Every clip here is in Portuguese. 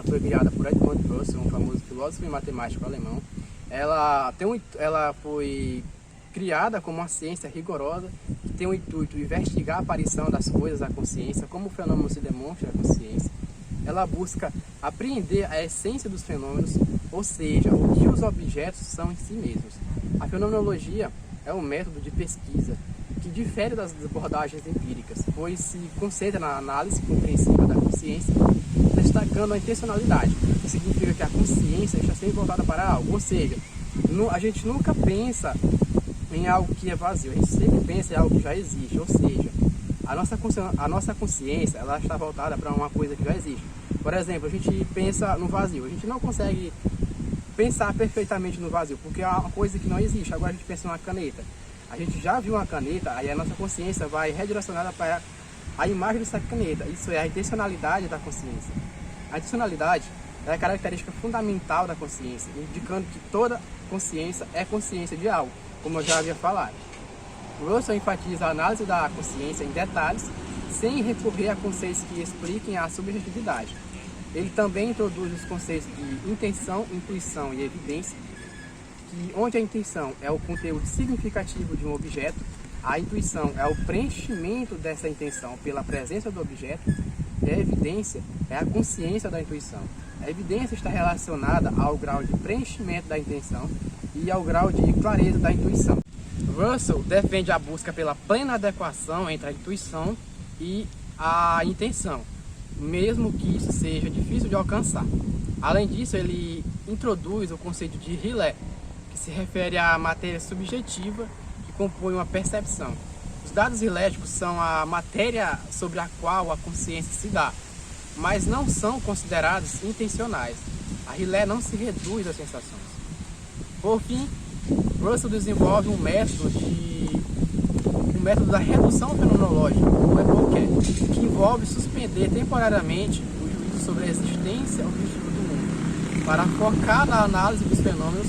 foi criada por Edmund Russell, um famoso filósofo e matemático alemão. Ela foi criada como uma ciência rigorosa que tem o intuito de investigar a aparição das coisas da consciência, como o fenômeno se demonstra na consciência. Ela busca apreender a essência dos fenômenos, ou seja, o que os objetos são em si mesmos. A fenomenologia é um método de pesquisa que difere das abordagens empíricas, pois se concentra na análise compreensiva da consciência, destacando a intencionalidade, que significa que a consciência está sempre voltada para algo, ou seja, a gente nunca pensa em algo que é vazio, a gente sempre pensa em algo que já existe, ou seja, a nossa consciência ela está voltada para uma coisa que já existe. Por exemplo, a gente pensa no vazio, a gente não consegue pensar perfeitamente no vazio, porque é uma coisa que não existe. Agora a gente pensa numa caneta, a gente já viu uma caneta, aí a nossa consciência vai redirecionada para a imagem dessa caneta, isso é a intencionalidade da consciência. A intencionalidade é a característica fundamental da consciência, indicando que toda consciência é consciência de algo, como eu já havia falado. Russell enfatiza a análise da consciência em detalhes, sem recorrer a conceitos que expliquem a subjetividade. Ele também introduz os conceitos de intenção, intuição e evidência, onde a intenção é o conteúdo significativo de um objeto, a intuição é o preenchimento dessa intenção pela presença do objeto, e a evidência é a consciência da intuição. A evidência está relacionada ao grau de preenchimento da intenção e ao grau de clareza da intuição. Russell defende a busca pela plena adequação entre a intuição e a intenção, mesmo que isso seja difícil de alcançar. Além disso, ele introduz o conceito de R'lyeh, que se refere à matéria subjetiva que compõe uma percepção. Os dados riléticos são a matéria sobre a qual a consciência se dá, mas não são considerados intencionais. A R'lyeh não se reduz às sensações. Por fim, Russell desenvolve um método da redução fenomenológica, o EPOCHE, que envolve suspender temporariamente o juízo sobre a existência objetiva do mundo, para focar na análise dos fenômenos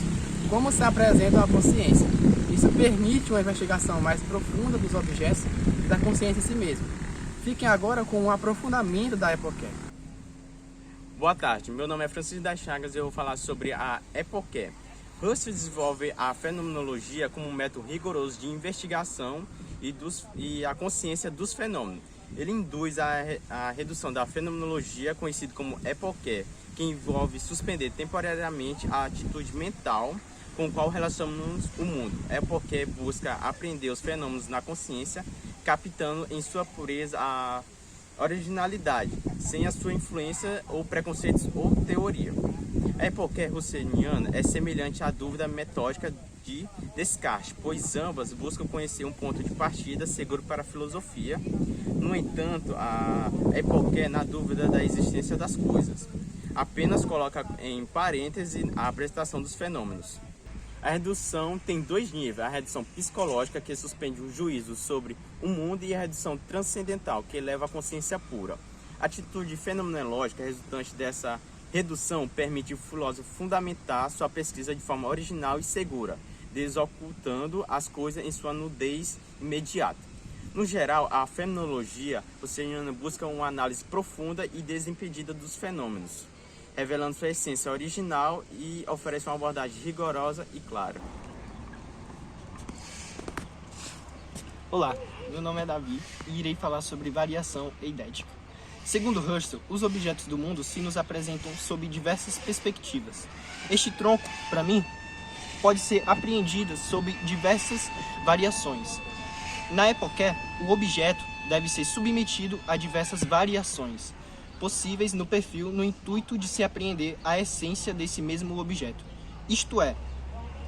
como se apresentam à consciência. Isso permite uma investigação mais profunda dos objetos e da consciência em si mesmo. Fiquem agora com um aprofundamento da EPOCHE. Boa tarde, meu nome é Francisco das Chagas e eu vou falar sobre a EPOCHE. Russell desenvolve a fenomenologia como um método rigoroso de investigação e a consciência dos fenômenos. Ele induz a redução da fenomenologia, conhecido como EPOCHE, que envolve suspender temporariamente a atitude mental com a qual relacionamos o mundo. A EPOCHE busca apreender os fenômenos na consciência, captando em sua pureza a originalidade, sem a sua influência ou preconceitos ou teoria. A EPOCHE russeliana é semelhante à dúvida metódica de Descartes, pois ambas buscam conhecer um ponto de partida seguro para a filosofia. No entanto, a EPOCHE, na dúvida da existência das coisas, apenas coloca em parêntese a apresentação dos fenômenos. A redução tem dois níveis: a redução psicológica, que suspende o juízo sobre o mundo, e a redução transcendental, que eleva a consciência pura. A atitude fenomenológica resultante dessa redução permite ao filósofo fundamentar sua pesquisa de forma original e segura, desocultando as coisas em sua nudez imediata. No geral, a fenomenologia russeliana busca uma análise profunda e desimpedida dos fenômenos, revelando sua essência original e oferece uma abordagem rigorosa e clara. Olá, meu nome é Davi e irei falar sobre variação eidética. Segundo Russell, os objetos do mundo se nos apresentam sob diversas perspectivas. Este tronco, para mim, pode ser apreendido sob diversas variações. Na EPOCHE, o objeto deve ser submetido a diversas variações possíveis no perfil, no intuito de se apreender a essência desse mesmo objeto, isto é,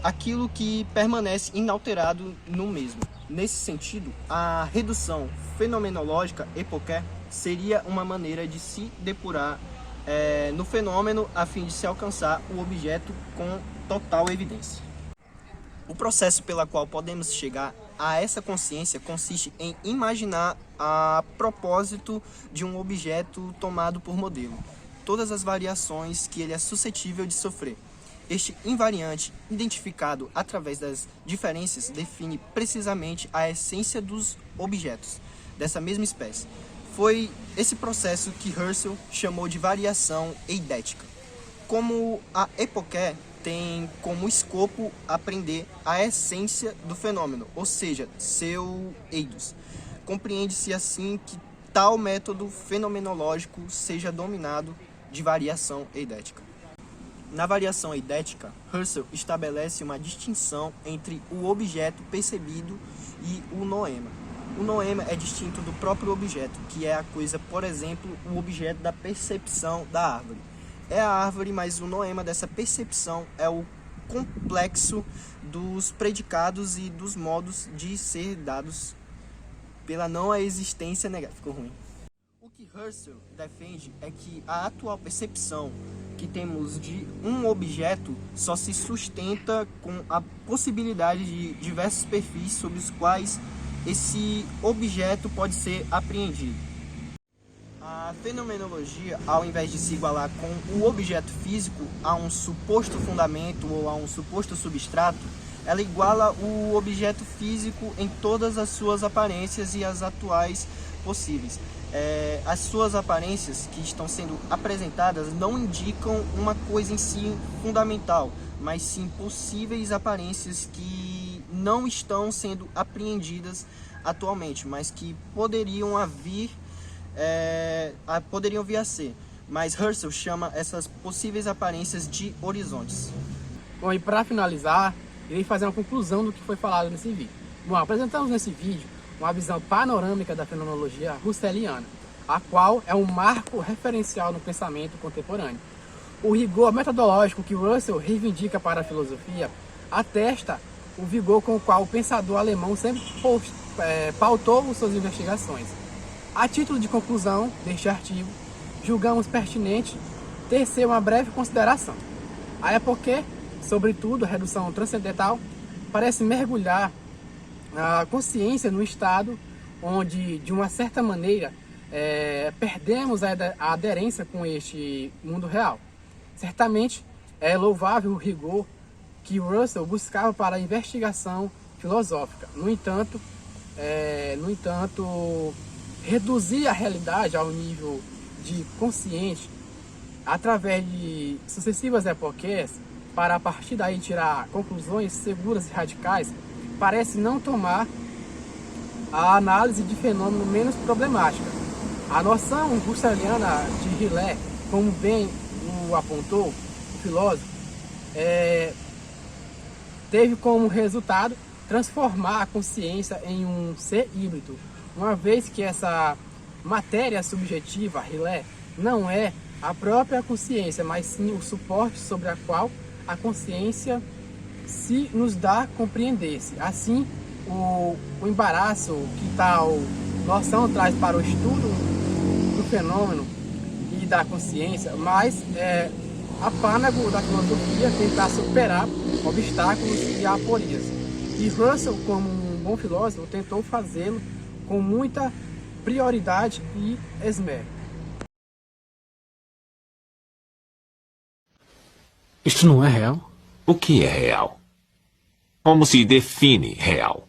aquilo que permanece inalterado no mesmo. Nesse sentido, a redução fenomenológica EPOCHE seria uma maneira de se depurar no fenômeno a fim de se alcançar o objeto com total evidência. O processo pela qual podemos chegar a essa consciência consiste em imaginar a propósito de um objeto tomado por modelo, todas as variações que ele é suscetível de sofrer. Este invariante, identificado através das diferenças, define precisamente a essência dos objetos dessa mesma espécie. Foi esse processo que Husserl chamou de variação eidética. Como a epoché tem como escopo aprender a essência do fenômeno, ou seja, seu eidos. Compreende-se assim que tal método fenomenológico seja dominado de variação eidética. Na variação eidética, Husserl estabelece uma distinção entre o objeto percebido e o noema. O noema é distinto do próprio objeto, que é a coisa, por exemplo, o objeto da percepção da árvore. É a árvore, mas o noema dessa percepção é o complexo dos predicados e dos modos de ser dados pela não existência negativa. Ficou ruim. O que Husserl defende é que a atual percepção que temos de um objeto só se sustenta com a possibilidade de diversos perfis sob os quais esse objeto pode ser apreendido. A fenomenologia, ao invés de se igualar com o objeto físico a um suposto fundamento ou a um suposto substrato, ela iguala o objeto físico em todas as suas aparências e as atuais possíveis. As suas aparências que estão sendo apresentadas não indicam uma coisa em si fundamental, mas sim possíveis aparências que não estão sendo apreendidas atualmente, mas que poderiam vir a ser. Mas Husserl chama essas possíveis aparências de horizontes. Bom, e para finalizar, irei fazer uma conclusão do que foi falado nesse vídeo. Bom, apresentamos nesse vídeo uma visão panorâmica da fenomenologia husserliana, a qual é um marco referencial no pensamento contemporâneo. O rigor metodológico que Husserl reivindica para a filosofia atesta o vigor com o qual o pensador alemão sempre pautou suas investigações. A título de conclusão deste artigo, julgamos pertinente tecer uma breve consideração. A epoché, sobretudo a redução transcendental, parece mergulhar a consciência no estado onde, de uma certa maneira, perdemos a aderência com este mundo real. Certamente é louvável o rigor que Husserl buscava para a investigação filosófica. No entanto, reduzir a realidade ao nível de consciente através de sucessivas epoqués para a partir daí tirar conclusões seguras e radicais parece não tomar a análise de fenômeno menos problemática. A noção husserliana de Rilé, como bem o apontou o filósofo, teve como resultado transformar a consciência em um ser híbrido, uma vez que essa matéria subjetiva, Rilé, não é a própria consciência, mas sim o suporte sobre a qual a consciência se nos dá a compreender-se. Assim, o embaraço que tal noção traz para o estudo do fenômeno e da consciência, mas apânago da filosofia tentar superar obstáculos e aporias. E Husserl, como um bom filósofo, tentou fazê-lo com muita prioridade e esmero. Isto não é real? O que é real? Como se define real?